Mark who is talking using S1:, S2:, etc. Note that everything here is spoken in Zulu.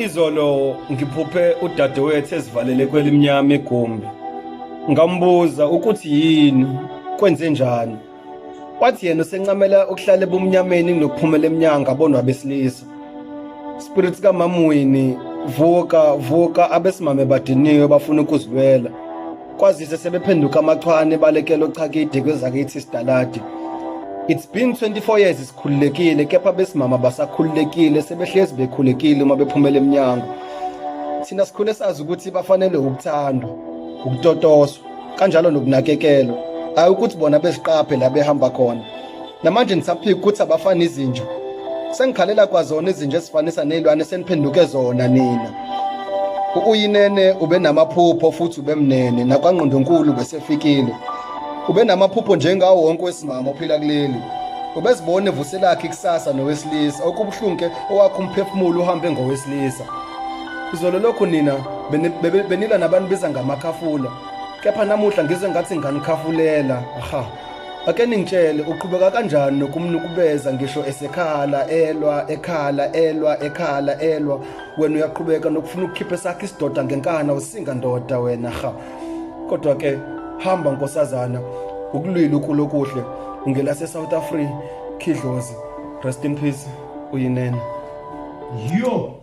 S1: Izolo ngiphuphe udadewethu ezivalele kwelimnyama igumbi. Ngambuza ukuthi yini, kwenze njani. Wathi yena usencamela ukuhlala ebumnyameni kunokuphumela eminyango abonwa besilisa. Spirits kaMamwini, vuka abesimame badiniwe bafuna ukuzilwela. Kwazise sebephenduka amachwane balekela ochakide kwezakithi sidaladi. It's been 24 years sikhululekile, kepha besimama basakhululekile, sebehlezi bekhulekile uma bephumela eminyango. Thina sikhule sazi ukuthi bafanele ukuthandwa, ukutotoswa, kanjalo nokunakekelwa. Hayi ukuthi bona beziqaphe la behamba khona. Namanje nisaphika ukuthi abafana izinja. Sengikhalela kwazona izinja esifanisa nezilwane seniphenduke zona nina. Uyinene ube namaphupho futhi ube mnene, nakwangqondonkulu besefikile. Ube namaphupho njengawo wonke wesimama ophila kuleli. Ubezibona evuselakhe ikusasa nowesilisa, okubuhlungu owakho umphefumulo uhambe ngowesilisa. Izolo lokho nina benila nabantu biza ngamakhafula. Kepha namuhla ngizwe ngathi ngiganikhafulela. Aha. Ake ningitshele uqhubeka kanjani nokumnukubeza ngisho esekhala elwa wena uyaqhubeka nokufuna ukukhipha sakhe isidoda ngenkana usinga ndoda wena ha. Kodwa ke hamba nkosazana ukulwila ukulokuhle ungela se-South Africa Kidlozi. Rest in peace Uyinene.
S2: Yo.